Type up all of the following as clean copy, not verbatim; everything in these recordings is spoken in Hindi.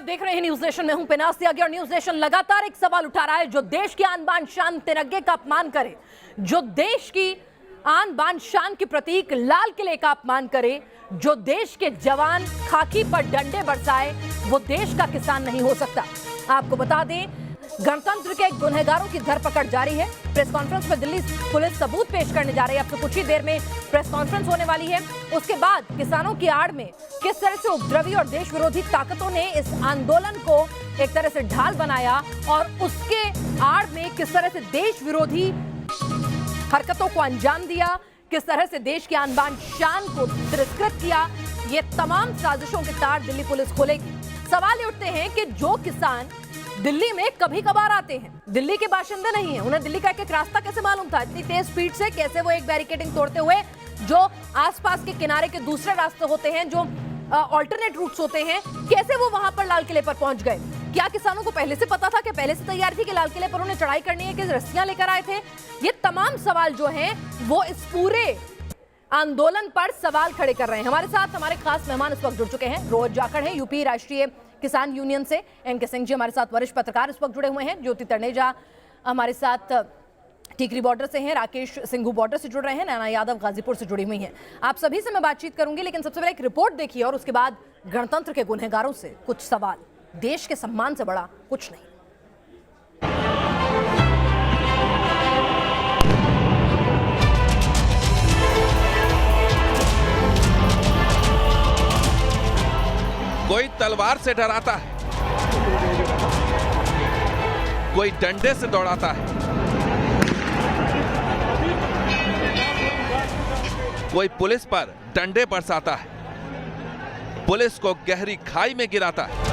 आप देख रहे हैं न्यूज नेशन में हूं पिनास त्यागी और न्यूज नेशन लगातार एक सवाल उठा रहा है। जो देश की आन बान शान तिरंगे का अपमान करे, जो देश की आन बान शान के प्रतीक लाल किले का अपमान करे, जो देश के जवान खाकी पर डंडे बरसाए, वो देश का किसान नहीं हो सकता। आपको बता दें, गणतंत्र के गुनहगारों की धरपकड़ जारी है। प्रेस कॉन्फ्रेंस में दिल्ली पुलिस सबूत पेश करने जा रही है। अब तो कुछ ही देर में प्रेस कॉन्फ्रेंस होने वाली है। उसके बाद किसानों की आड़ में किस तरह से उपद्रवी और देश विरोधी ताकतों ने इस आंदोलन को एक तरह से ढाल बनाया और उसके आड़ में किस तरह से देश विरोधी हरकतों को अंजाम दिया, किस तरह से देश की आन बान शान को तिरस्कृत किया, ये तमाम साजिशों के तार दिल्ली पुलिस खोलेगी। सवाल ये उठते हैं कि जो किसान दिल्ली में कभी कभार आते हैं, दिल्ली के बाशिंदे नहीं हैं, उन्हें दिल्ली का एक रास्ता कैसे मालूम था? इतनी तेज स्पीड से कैसे वो एक बैरिकेडिंग तोड़ते हुए जो आसपास के किनारे के दूसरे रास्ते होते हैं, जो ऑल्टरनेट रूट्स होते हैं, कैसे वो वहां पर लाल किले पर पहुंच गए? क्या किसानों को पहले से पता था कि पहले से तैयार थी कि लाल किले पर उन्हें चढ़ाई करनी है, कि रस्सियां लेकर आए थे? ये तमाम सवाल जो हैं वो इस पूरे आंदोलन पर सवाल खड़े कर रहे हैं। हमारे साथ हमारे खास मेहमान इस वक्त जुड़ चुके हैं। रोहित जाखड़ हैं, यूपी राष्ट्रीय किसान यूनियन से। एनके सिंह जी हमारे साथ वरिष्ठ पत्रकार इस वक्त जुड़े हुए हैं। ज्योति तनेजा हमारे साथ टिकरी बॉर्डर से हैं। राकेश सिंघू बॉर्डर से जुड़ रहे हैं। नैना यादव गाजीपुर से जुड़ी हुई हैं। आप सभी से मैं बातचीत करूंगी, लेकिन सबसे पहले एक रिपोर्ट देखिए और उसके बाद गणतंत्र के गुनहगारों से कुछ सवाल। देश के सम्मान से बड़ा कुछ नहीं। कोई तलवार से डराता है, कोई डंडे से दौड़ाता है, कोई पुलिस पर डंडे बरसाता है, पुलिस को गहरी खाई में गिराता है।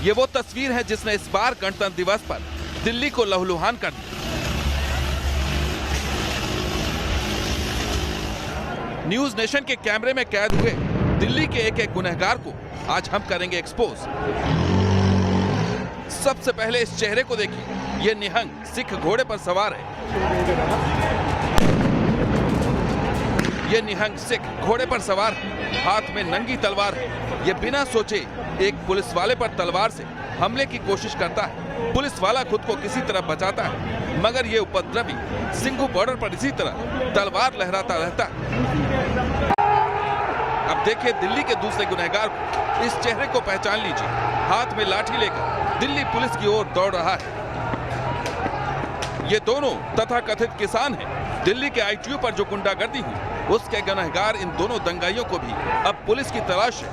ये वो तस्वीर है जिसने इस बार गणतंत्र दिवस पर दिल्ली को लहूलुहान कर दिया। न्यूज नेशन के कैमरे में कैद हुए दिल्ली के एक एक गुनहगार को आज हम करेंगे एक्सपोज। सबसे पहले इस चेहरे को देखिए। ये निहंग सिख घोड़े पर सवार है। ये निहंग सिख घोड़े पर सवार है, हाथ में नंगी तलवार है। ये बिना सोचे एक पुलिस वाले पर तलवार से हमले की कोशिश करता है। पुलिस वाला खुद को किसी तरह बचाता है, मगर ये उपद्रवी सिंघू बॉर्डर पर इसी तरह तलवार लहराता रहता है। अब देखिए दिल्ली के दूसरे गुनहगार को। इस चेहरे को पहचान लीजिए। हाथ में लाठी लेकर दिल्ली पुलिस की ओर दौड़ रहा है। ये दोनों तथाकथित किसान हैं। दिल्ली के आईटीओ पर जो गुंडागर्दी हुई, उसके गुनहगार इन दोनों दंगाइयों को भी अब पुलिस की तलाश है।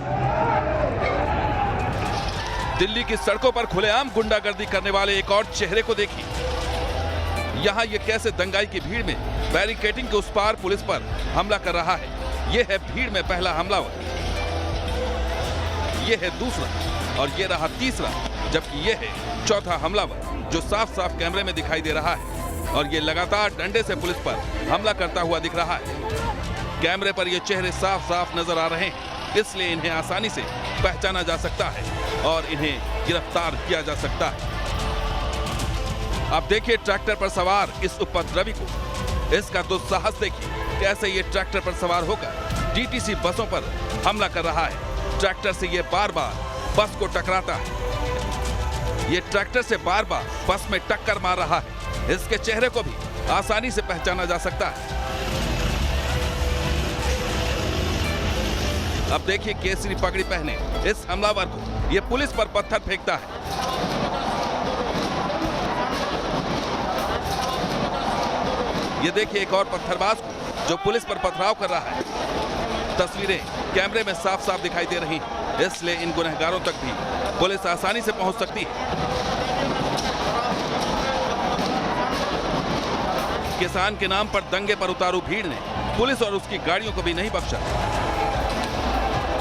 दिल्ली की सड़कों पर खुलेआम गुंडागर्दी करने वाले एक और चेहरे को देखिए। यहाँ ये कैसे दंगाई की भीड़ में बैरिकेडिंग के उस पार पुलिस पर हमला कर रहा है। ये है भीड़ में पहला हमलावर, ये है दूसरा और ये रहा तीसरा, जबकि ये है चौथा हमलावर जो साफ साफ कैमरे में दिखाई दे रहा है। और ये लगातार डंडे से पुलिस पर हमला करता हुआ दिख रहा है। कैमरे पर ये चेहरे साफ साफ नजर आ रहे हैं, इसलिए इन्हें आसानी से पहचाना जा सकता है और इन्हें गिरफ्तार किया जा सकता है। अब देखिए ट्रैक्टर पर सवार इस उपद्रवी को। इसका दुस्साहस देखिए, कैसे ये ट्रैक्टर पर सवार होकर डीटीसी बसों पर हमला कर रहा है। ट्रैक्टर से ये बार बार बस को टकराता है। ये ट्रैक्टर से बार बार बस में टक्कर मार रहा है। इसके चेहरे को भी आसानी से पहचाना जा सकता है। अब देखिए केसरी पगड़ी पहने इस हमलावर को। ये पुलिस पर पत्थर फेंकता है। ये देखिए एक और पत्थरबाज को जो पुलिस पर पथराव कर रहा है। तस्वीरें कैमरे में साफ साफ दिखाई दे रही हैं, इसलिए इन गुनहगारों तक भी पुलिस आसानी से पहुंच सकती है। किसान के नाम पर दंगे पर उतारू भीड़ ने पुलिस और उसकी गाड़ियों को भी नहीं बख्शा।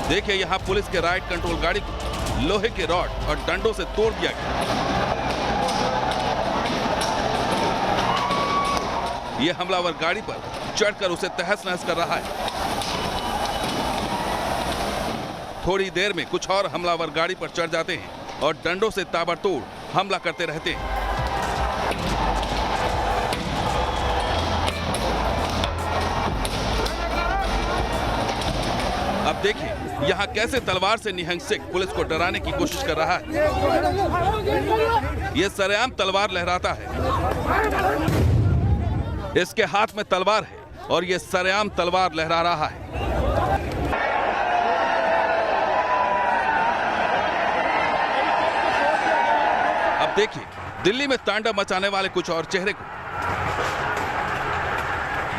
देखिए यहां पुलिस के राइट कंट्रोल गाड़ी को लोहे के रॉड और डंडों से तोड़ दिया गया। ये हमलावर गाड़ी पर चढ़कर उसे तहस नहस कर रहा है। थोड़ी देर में कुछ और हमलावर गाड़ी पर चढ़ जाते हैं और डंडों से ताबड़तोड़ हमला करते रहते हैं। अब देखिए यहाँ कैसे तलवार से निहंग सिख पुलिस को डराने की कोशिश कर रहा है। ये सरेआम तलवार लहराता है, इसके हाथ में तलवार है और ये सरेआम तलवार लहरा रहा है। अब देखिए दिल्ली में तांडव मचाने वाले कुछ और चेहरे को।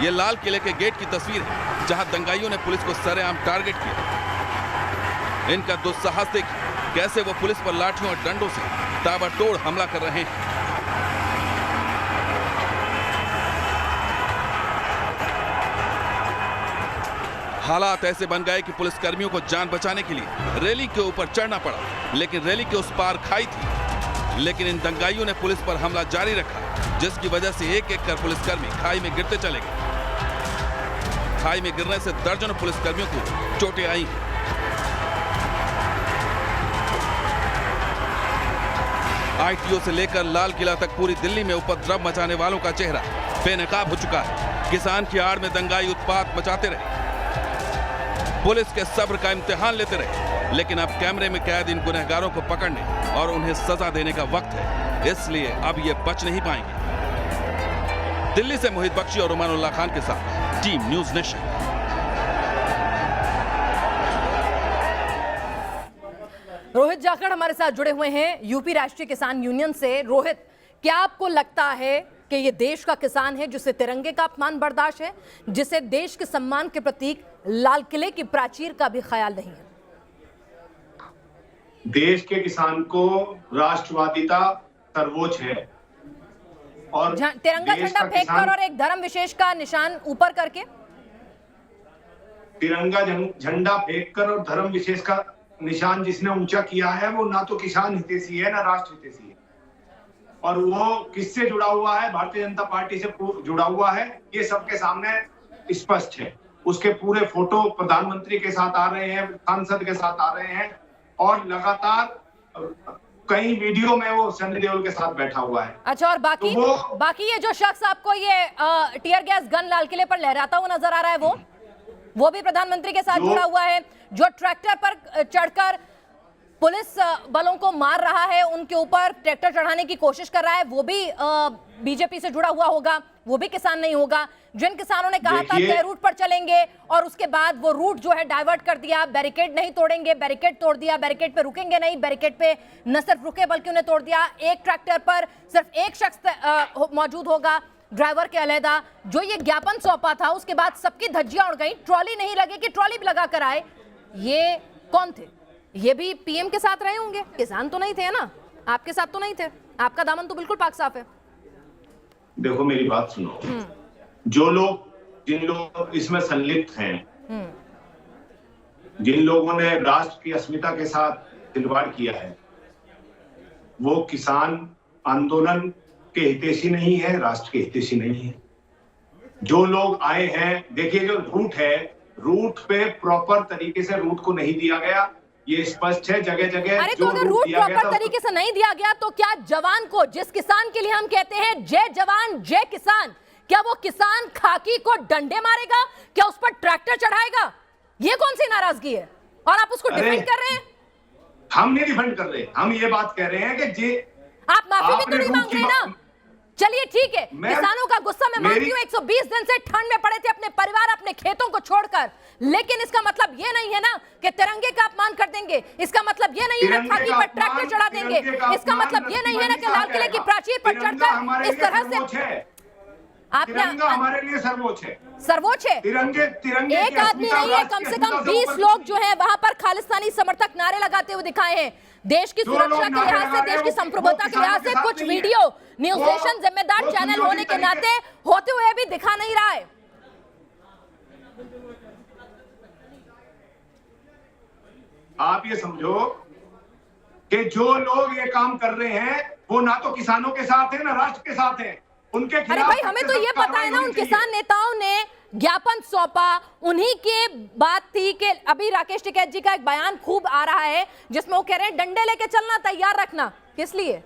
ये लाल किले के गेट की तस्वीर है जहां दंगाइयों ने पुलिस को सरेआम टारगेट किया। इनका दुस्साहस देखिए, कैसे वो पुलिस पर लाठियों और डंडों से ताबड़तोड़ हमला कर रहे हैं। हालात ऐसे बन गए कि पुलिस कर्मियों को जान बचाने के लिए रैली के ऊपर चढ़ना पड़ा, लेकिन रैली के उस पार खाई थी। लेकिन इन दंगाइयों ने पुलिस पर हमला जारी रखा, जिसकी वजह से एक एक कर पुलिसकर्मी खाई में गिरते चले गए। खाई में गिरने से दर्जनों पुलिसकर्मियों को चोटें आई हैं। आईटीओ से लेकर लाल किला तक पूरी दिल्ली में उपद्रव मचाने वालों का चेहरा बेनकाब हो चुका है। किसान की आड़ में दंगाई उत्पात मचाते रहे, पुलिस के सब्र का इम्तिहान लेते रहे, लेकिन अब कैमरे में कैद इन गुनहगारों को पकड़ने और उन्हें सजा देने का वक्त है, इसलिए अब ये बच नहीं पाएंगे। दिल्ली से मोहित बख्शी और उमरुल्लाह खान के साथ team news nation. Rohit Jakhar हमारे साथ जुड़े हुए हैं यूपी राष्ट्रीय किसान यूनियन से। रोहित, क्या आपको लगता है कि ये देश का किसान है जिसे तिरंगे का अपमान बर्दाश्त है, जिसे देश के सम्मान के प्रतीक लाल किले की प्राचीर का भी ख्याल नहीं है? देश के किसान को राष्ट्रवादिता सर्वोच्च है और तिरंगा झंडा फेंककर और एक धर्म विशेष का निशान ऊपर करके, तिरंगा झंडा फेंककर और धर्म विशेष का निशान जिसने ऊंचा किया है वो ना तो किसान हितैषी है ना राष्ट्र हितैषी है। और वो किससे जुड़ा हुआ है? भारतीय जनता पार्टी से जुड़ा हुआ है, ये सबके सामने स्पष्ट है। उसके पूरे फोटो प्रधानमंत्री के साथ आ रहे हैं, सांसद के साथ आ रहे हैं और लगातार कई वीडियो में वो सनी देओल के साथ बैठा हुआ है। अच्छा, और बाकी ये जो शख्स आपको ये टियर गैस गन लाल किले पर लहराता हुआ नजर आ रहा है, वो भी प्रधानमंत्री के साथ जुड़ा हुआ है। जो ट्रैक्टर पर चढ़कर पुलिस बलों को मार रहा है, उनके ऊपर ट्रैक्टर चढ़ाने की कोशिश कर रहा है, वो भी बीजेपी से जुड़ा हुआ होगा, वो भी किसान नहीं होगा। जिन किसानों ने कहा था कि रूट पर चलेंगे और उसके बाद वो रूट जो है डाइवर्ट कर दिया, बैरिकेड नहीं तोड़ेंगे, बैरिकेड तोड़ दिया, बैरिकेड पे रुकेंगे नहीं, बैरिकेड पे न सिर्फ रुके बल्कि उन्हें तोड़ दिया। एक ट्रैक्टर पर सिर्फ एक शख्स मौजूद होगा, ड्राइवर के अलहदा। जो ये ज्ञापन सौंपा था उसके बाद सबकी धज्जियां उड़ गई, ट्रॉली नहीं लगेगी, ट्रॉली भी लगा कर आए। ये कौन थे? ये भी पीएम के साथ रहे होंगे, किसान तो नहीं थे ना, आपके साथ तो नहीं थे, आपका दामन तो बिल्कुल पाक साफ है। देखो मेरी बात सुनो, जो लोग जिन लोग इसमें संलिप्त हैं, जिन लोगों ने राष्ट्र की अस्मिता के साथ खिलवाड़ किया है, वो किसान आंदोलन के हितैषी नहीं है, राष्ट्र के हितैषी नहीं है। जो लोग आए हैं, देखिए जो रूट है, रूट पे प्रॉपर तरीके से रूट को नहीं दिया गया, ये स्पष्ट है जगह जगह। अरे तो अगर रूट प्रॉपर तरीके से नहीं दिया गया तो क्या जवान को, जिस किसान के लिए हम कहते हैं जय जवान जय किसान, क्या वो किसान खाकी को डंडे मारेगा? क्या उस पर ट्रैक्टर चढ़ाएगा? ये कौन सी नाराजगी है? और आप उसको डिफेंड कर रहे हैं? हम नहीं डिफेंड कर रहे, हम ये बात कह रहे हैं कि आप माफी भी तो नहीं मांग रहे ना। चलिए ठीक है, किसानों का गुस्सा मैं मानती हूँ, 120 दिन से ठंड में पड़े थे अपने परिवार अपने खेतों को छोड़कर, लेकिन इसका मतलब ये नहीं है ना कि तिरंगे का अपमान कर देंगे। इसका मतलब ये नहीं है ना खाकी पर ट्रैक्टर चढ़ा देंगे। इसका मतलब ये नहीं है ना कि लाल किले की प्राचीर पर चढ़कर इस तरह से आपने, हमारे लिए सर्वोच्च है, सर्वोच्च है। तिरंगे एक आदमी नहीं है, कम से कम 20 लोग जो है वहां पर खालिस्तानी समर्थक नारे लगाते हुए दिखाए हैं। देश की सुरक्षा के लिहाज से, देश की संप्रभुता के लिहाज से कुछ वीडियो न्यूज नेशन जिम्मेदार चैनल होने के नाते होते हुए भी दिखा नहीं रहा है। आप ये समझो कि जो लोग ये काम कर रहे हैं वो ना तो किसानों के साथ है ना राष्ट्र के साथ है, उनके खिलाफ। अरे भाई हमें तो ये पता है ना, उन किसान नेताओं ने ज्ञापन सौंपा, उन्हीं की बात थी कि अभी राकेश टिकैत जी का एक बयान खूब आ रहा है जिसमें वो कह रहे हैं डंडे लेके चलना, तैयार रखना। किस लिए?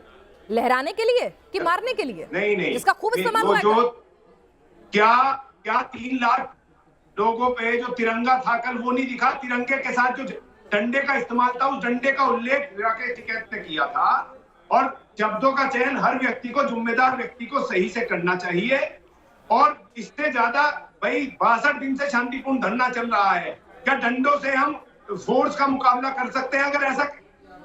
लहराने के लिए कि मारने के लिए? नहीं, इसका खूब इस्तेमाल हुआ है। क्या 3 लाख लोगों पे जो तिरंगा था कल, वो नहीं दिखा? तिरंगे के साथ जो डंडे का इस्तेमाल था, उस डंडे का उल्लेख राकेश टिकैत ने किया था। और शब्दों का चयन हर व्यक्ति को, जिम्मेदार व्यक्ति को सही से करना चाहिए। और इससे ज्यादा भाई 62 दिन से शांतिपूर्ण धरना चल रहा है, क्या डंडों से हम फोर्स का मुकाबला कर सकते हैं? अगर ऐसा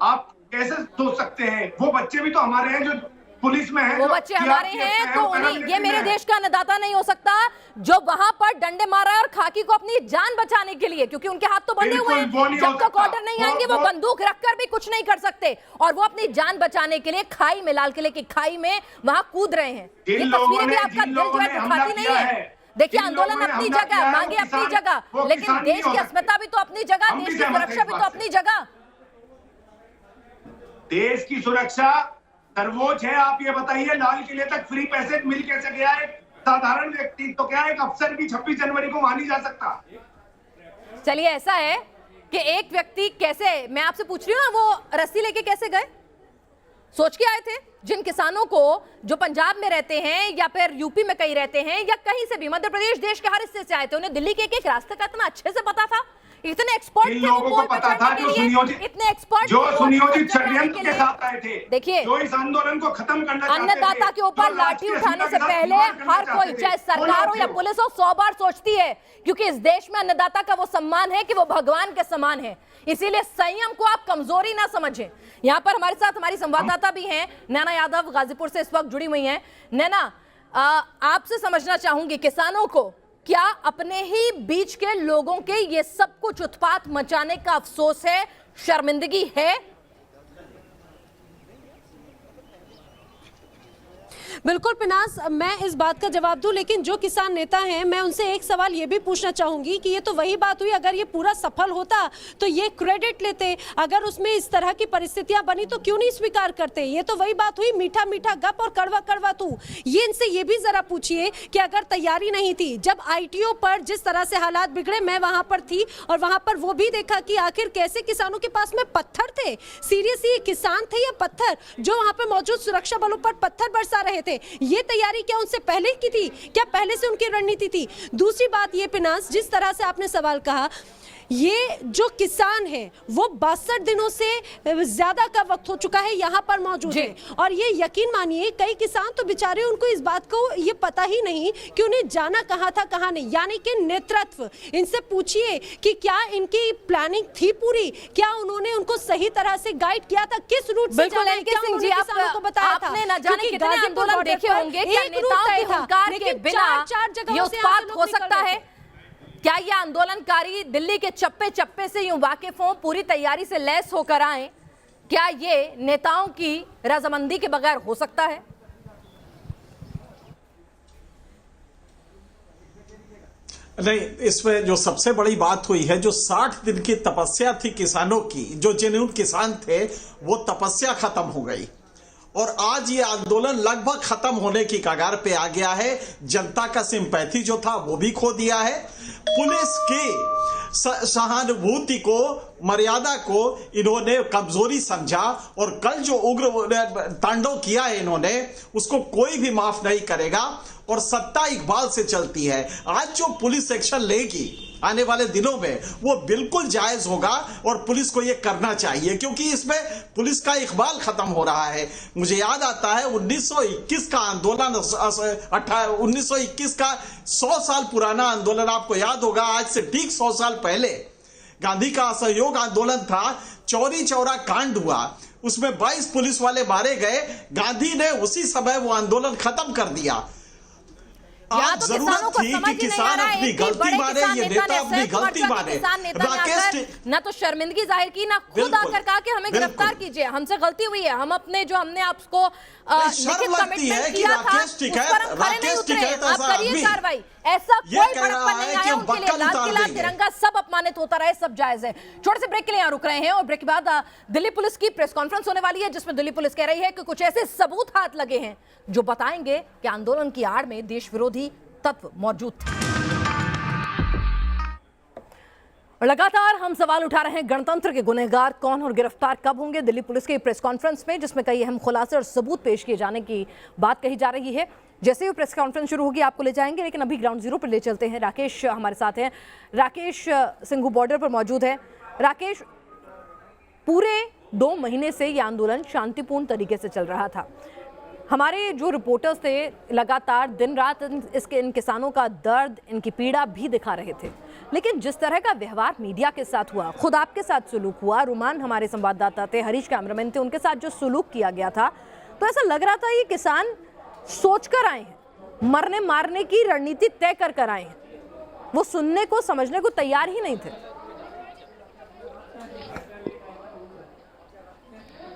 आप कैसे सोच सकते हैं? वो बच्चे भी तो हमारे हैं जो पुलिस में हैं, वो बच्चे हमारे हैं, तो उन्हीं, ये मेरे देश का अन्नदाता नहीं हो सकता जो वहां पर डंडे मार रहा है और खाकी को अपनी जान बचाने के लिए, क्योंकि उनके हाथ तो बंधे हुए हैं, जब तक ऑर्डर नहीं आएंगे वो बंदूक रखकर भी कुछ नहीं कर सकते, और वो अपनी जान बचाने के लिए खाई में, लाल किले की खाई में वहां कूद रहे हैं। ये तस्वीरें भी आपका दिल जो है दुखाती नहीं है? देखिए, आंदोलन अपनी जगह, मांगे अपनी जगह, लेकिन देश की अस्मिता भी तो अपनी जगह, देश की सुरक्षा भी तो अपनी जगह। देश की सुरक्षा सर्वोच्च है। आप ये बताइए, लाल किले तक फ्री पैसेज मिल कैसे गया? एक साधारण व्यक्ति तो क्या, एक अफसर भी 26 जनवरी को वहां नहीं जा सकता? चलिए, ऐसा है कि एक व्यक्ति कैसे, मैं आपसे पूछ रही हूँ ना, वो रस्सी लेके कैसे गए? सोच के आए थे? जिन किसानों को जो पंजाब में रहते हैं या फिर यूपी में कहीं रहते हैं या कहीं से भी, मध्य प्रदेश, देश के हर हिस्से से आए थे, उन्हें दिल्ली के एक रास्ते का इतना अच्छे से पता था, इतने एक्सपर्ट थे, लोगों को पता था जो सुनियोजित, इतने एक्सपर्ट, जो सुनियोजित षड्यंत्र के साथ आए थे, देखिए, जो इस आंदोलन को खत्म करना चाहते थे, अन्नदाता के ऊपर लाठी उठाने से पहले हर कोई, चाहे सरकार हो या पुलिस हो, 100 बार सोचती है, क्योंकि इस देश में अन्नदाता का वो सम्मान है कि वो भगवान के समान है। इसीलिए संयम को आप कमजोरी ना समझें। यहाँ पर हमारे साथ हमारी संवाददाता भी हैं, नैना यादव गाजीपुर से इस वक्त जुड़ी हुई हैं। नैना, आपसे समझना चाहूंगी, किसानों को क्या अपने ही बीच के लोगों के ये सब कुछ उत्पात मचाने का अफसोस है, शर्मिंदगी है? बिल्कुल पिनास, मैं इस बात का जवाब दूं, लेकिन जो किसान नेता हैं, मैं उनसे एक सवाल ये भी पूछना चाहूंगी कि ये तो वही बात हुई, अगर ये पूरा सफल होता तो ये क्रेडिट लेते, अगर उसमें इस तरह की परिस्थितियां बनी तो क्यों नहीं स्वीकार करते? ये तो वही बात हुई, मीठा मीठा गप और कड़वा कड़वा तू। ये इनसे ये भी जरा पूछिए कि अगर तैयारी नहीं थी, जब ITO पर जिस तरह से हालात बिगड़े, मैं वहां पर थी और वहां पर वो भी देखा कि आखिर कैसे किसानों के पास में पत्थर थे, सीरियसली किसान थे या पत्थर, जो वहां पर मौजूद सुरक्षा बलों पर पत्थर बरसा रहे थे। ये तैयारी क्या उनसे पहले की थी? क्या पहले से उनकी रणनीति थी? दूसरी बात ये पिनास, जिस तरह से आपने सवाल कहा, ये जो किसान है वो 62 दिनों से ज्यादा का वक्त हो चुका है यहाँ पर मौजूद है, और ये यकीन मानिए कई किसान तो बेचारे, उनको इस बात को ये पता ही नहीं कि उन्हें जाना कहाँ था कहाँ नहीं, यानी कि नेतृत्व। इनसे पूछिए कि क्या इनकी प्लानिंग थी पूरी, क्या उन्होंने उनको सही तरह से गाइड किया था, किस रूट से जाना है, क्या उन्होंने किसानों को बताया था? आपने न जाने कितने आंदोलन देखे होंगे, क्या नेताओं के हुंकार के बिना ये उत्पात हो सकता है? क्या ये आंदोलनकारी दिल्ली के चप्पे चप्पे से यूं वाकिफ हों, पूरी तैयारी से लैस होकर आए? क्या ये नेताओं की रजामंदी के बगैर हो सकता है? नहीं, इसमें जो सबसे बड़ी बात हुई है, जो 60 दिन की तपस्या थी किसानों की, जो जेन्युइन किसान थे, वो तपस्या खत्म हो गई और आज ये आंदोलन लगभग खत्म होने की कगार पे आ गया है। जनता का सिंपैथी जो था वो भी खो दिया है। पुलिस की सहानुभूति को, मर्यादा को इन्होंने कमजोरी समझा और कल जो उग्र तांडव किया है इन्होंने, उसको कोई भी माफ नहीं करेगा और सत्ता इकबाल से चलती है। आज जो पुलिस एक्शन लेगी आने वाले दिनों में, वो बिल्कुल जायज होगा और पुलिस को ये करना चाहिए, क्योंकि इसमें पुलिस का इकबाल खत्म हो रहा है। मुझे याद आता है 1921 का आंदोलन, 1921 का 100 साल पुराना आंदोलन आपको याद होगा। आज से ठीक 100 साल पहले गांधी का असहयोग आंदोलन था, चौरी चौरा कांड हुआ, उसमें 22 पुलिस वाले मारे गए। गांधी ने उसी समय वो आंदोलन खत्म कर दिया। यहाँ तो किसानों को समझ ही नहीं आ रहा है, एक बड़े किसान नेता ने अक्षय कुमार किसान नेता ने आकर ना तो शर्मिंदगी जाहिर की, ना खुद आकर कहा कि हमें गिरफ्तार कीजिए, हमसे गलती हुई है, हम अपने जो हमने आपको लिखित कमिटमेंट किया था उस पर हम खरे नहीं उतरे, आप करिए कार्रवाई। ऐसा कोई बड़प्पन नहीं आया उनके लिए। लाल किला, तिरंगा सब अपमानित होता रहे, सब जायज है। छोटे से ब्रेक के लिए यहाँ रुक रहे हैं और ब्रेक के बाद दिल्ली पुलिस की प्रेस कॉन्फ्रेंस होने वाली है, जिसमें दिल्ली पुलिस कह रही है कि कुछ ऐसे सबूत हाथ लगे हैं जो बताएंगे कि आंदोलन की आड़ में देश विरोधी तत्व मौजूद थे। लगातार हम सवाल उठा रहे हैं, गणतंत्र के गुनहगार कौन और गिरफ्तार कब होंगे? दिल्ली पुलिस की प्रेस कॉन्फ्रेंस में, जिसमें कई अहम खुलासे और सबूत पेश किए जाने की बात कही जा रही है। जैसे ही प्रेस कॉन्फ्रेंस शुरू होगी आपको ले जाएंगे, लेकिन अभी ग्राउंड जीरो पर ले चलते हैं। राकेश हमारे साथ हैं। राकेश सिंघू बॉर्डर पर मौजूद है। राकेश, पूरे 2 महीने से ये आंदोलन शांतिपूर्ण तरीके से चल रहा था। हमारे जो रिपोर्टर्स थे लगातार दिन रात इन किसानों का दर्द, इनकी पीड़ा भी दिखा रहे थे, लेकिन जिस तरह का व्यवहार मीडिया के साथ हुआ, खुद आपके साथ सुलूक हुआ, रुमान हमारे संवाददाता थे, हरीश कैमरामैन थे, उनके साथ जो सुलूक किया गया था, तो ऐसा लग रहा था ये किसान सोच कर आए हैं, मरने मारने की रणनीति तय कर आए हैं। वो सुनने को समझने को तैयार ही नहीं थे।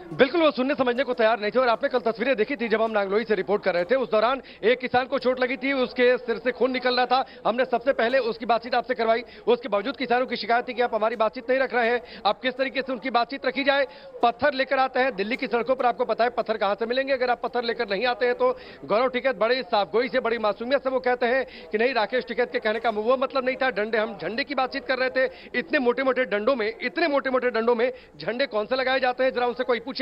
बिल्कुल वो सुनने समझने को तैयार नहीं थे। और आपने कल तस्वीरें देखी थी जब हम नांगलोई से रिपोर्ट कर रहे थे, उस दौरान एक किसान को चोट लगी थी, उसके सिर से खून निकल रहा था। हमने सबसे पहले उसकी बातचीत आपसे करवाई। उसके बावजूद किसानों की शिकायत थी कि आप हमारी बातचीत नहीं रख रहे हैं, आप किस तरीके से उनकी बातचीत रखी जाए। पत्थर लेकर आते हैं दिल्ली की सड़कों पर, आपको पता है पत्थर कहां से मिलेंगे। अगर आप पत्थर लेकर नहीं आते हैं तो गौरव टिकैत बड़ी साफगोई से, बड़ी मासूमियत से वो कहते हैं कि नहीं, राकेश टिकैत के कहने का वो मतलब नहीं था, डंडे, हम झंडे की बातचीत कर रहे थे। इतने मोटे मोटे डंडों में झंडे कौन से लगाए जाते हैं, जरा उनसे कोई पूछे।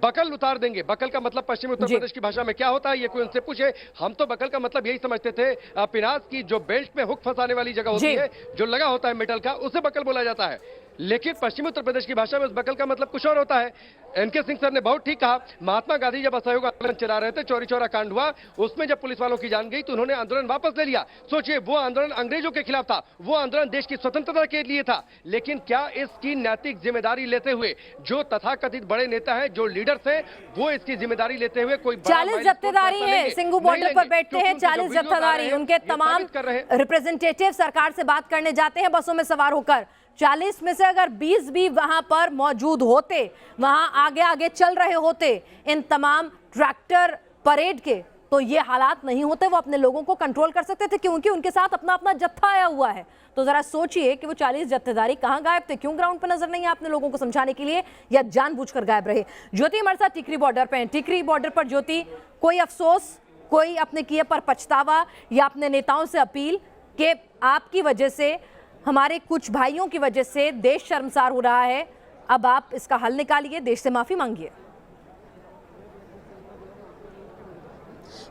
बकल उतार देंगे, बकल का मतलब पश्चिमी उत्तर प्रदेश की भाषा में क्या होता है, ये कोई उनसे पूछे। हम तो बकल का मतलब यही समझते थे पिनाज की जो बेल्ट में हुक फंसाने वाली जगह होती है, जो लगा होता है मेटल का, उसे बकल बोला जाता है। लेकिन पश्चिमी उत्तर प्रदेश की भाषा में उस बकल का मतलब कुछ और होता है। एनके सिंह सर ने बहुत ठीक कहा, महात्मा गांधी जब असहयोग आंदोलन चला रहे थे, चौरी चौरा कांड हुआ, उसमें जब पुलिस वालों की जान गई तो उन्होंने आंदोलन वापस ले लिया। सोचिए, वो आंदोलन अंग्रेजों के खिलाफ था, वो आंदोलन देश की स्वतंत्रता के लिए था। लेकिन क्या इसकी नैतिक जिम्मेदारी लेते हुए जो तथाकथित बड़े नेता हैं, जो लीडर्स हैं, वो इसकी जिम्मेदारी लेते हुए कोई 40 जत्थेदारी हैं, सिंगू बॉर्डर पर बैठते हैं 40 जत्थेदारी, उनके तमाम रिप्रेजेंटेटिव सरकार से बात करने जाते हैं बसों में सवार होकर। 40 में से अगर 20 भी वहां पर मौजूद होते, वहां आगे आगे चल रहे होते इन तमाम ट्रैक्टर परेड के, तो ये हालात नहीं होते। वो अपने लोगों को कंट्रोल कर सकते थे, क्योंकि उनके साथ अपना अपना जत्था आया हुआ है। तो जरा सोचिए कि वो 40 जत्थेदारी कहां गायब थे, क्यों ग्राउंड पर नजर नहीं है अपने लोगों को समझाने के लिए, या जानबूझकर गायब रहे। ज्योति हमारे साथ टिकरी बॉर्डर पे है। टिकरी बॉर्डर पर ज्योति, कोई अफसोस, कोई अपने किए पर पछतावा, या अपने नेताओं से अपील कि आपकी वजह से, हमारे कुछ भाइयों की वजह से देश शर्मसार हो रहा है, अब आप इसका हल निकालिए, देश से माफी मांगिए।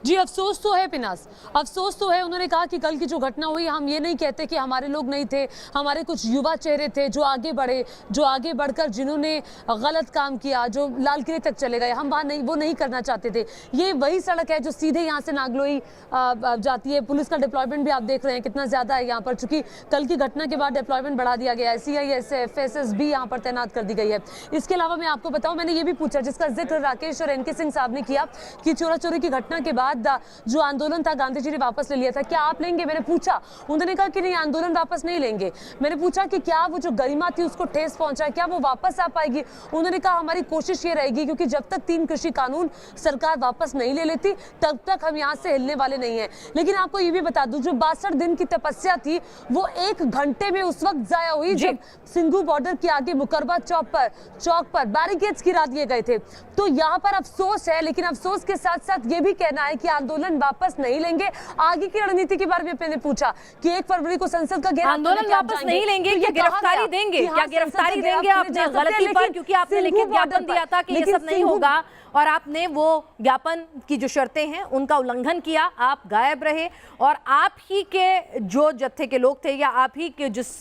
जी अफसोस तो है पिनास, अफसोस तो है। उन्होंने कहा कि कल की जो घटना हुई, हम ये नहीं कहते कि हमारे लोग नहीं थे, हमारे कुछ युवा चेहरे थे जो आगे बढ़े, जो आगे बढ़कर जिन्होंने गलत काम किया, जो लाल किले तक चले गए, हम वहाँ नहीं, वो नहीं करना चाहते थे। ये वही सड़क है जो सीधे यहाँ से नागलोई जाती है। पुलिस का डिप्लॉयमेंट भी आप देख रहे हैं कितना ज़्यादा है यहाँ पर, चूंकि कल की घटना के बाद डिप्लॉयमेंट बढ़ा दिया गया है। CISF, FSS भी यहाँ पर तैनात कर दी गई है। इसके अलावा मैं आपको बताऊँ, मैंने ये भी पूछा जिसका जिक्र राकेश और NK सिंह साहब ने किया कि चोरा चोरी की घटना के बाद जो आंदोलन था गांधी जी ने वापस ले लिया था, क्या आप लेंगे? मैंने पूछा, उन्होंने कहा कि नहीं, आंदोलन वापस नहीं लेंगे। मैंने पूछा कि क्या वो जो गरिमा थी उसको ठेस पहुंचा है, क्या वो वापस आ पाएगी? उन्होंने कहा हमारी कोशिश ये रहेगी, क्योंकि जब तक 3 कृषि कानून सरकार वापस नहीं ले लेती तब तक हम यहाँ से हिलने वाले नहीं है। लेकिन आपको ये भी बता दूं, जो 62 दिन की तपस्या थी वो 1 घंटे में उस वक्त जाया हुई जब सिंघू बॉर्डर के आगे मुकरबा चौक पर बैरिकेड्स गिरा दिए गए थे। तो यहाँ पर अफसोस है, लेकिन अफसोस के साथ साथ ये भी कहना है कि आंदोलन वापस नहीं लेंगे। आगे की रणनीति के बारे में मैंने पूछा कि 1 फरवरी को संसद का घेराव, आंदोलन वापस नहीं लेंगे, क्या गिरफ्तारी देंगे? क्या गिरफ्तारी देंगे आपने गलती पर, क्योंकि आपने लिखित ज्ञापन दिया था कि ये सब नहीं होगा, और आपने वो ज्ञापन की जो शर्तें हैं उनका उल्लंघन किया, आप गायब रहे, और आप ही के जो जत्थे के लोग थे, या आप ही के जिस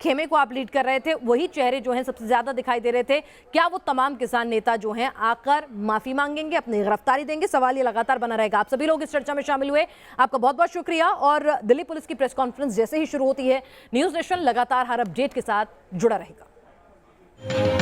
खेमे को आप लीड कर रहे थे, वही चेहरे जो हैं सबसे ज्यादा दिखाई दे रहे थे। क्या वो तमाम किसान नेता जो हैं आकर माफी मांगेंगे, अपनी गिरफ्तारी देंगे? सवाल ये लगातार बना रहेगा। आप सभी लोग इस चर्चा में शामिल हुए, आपका बहुत बहुत शुक्रिया। और दिल्ली पुलिस की प्रेस कॉन्फ्रेंस जैसे ही शुरू होती है, न्यूज़ नेशन लगातार हर अपडेट के साथ जुड़ा रहेगा।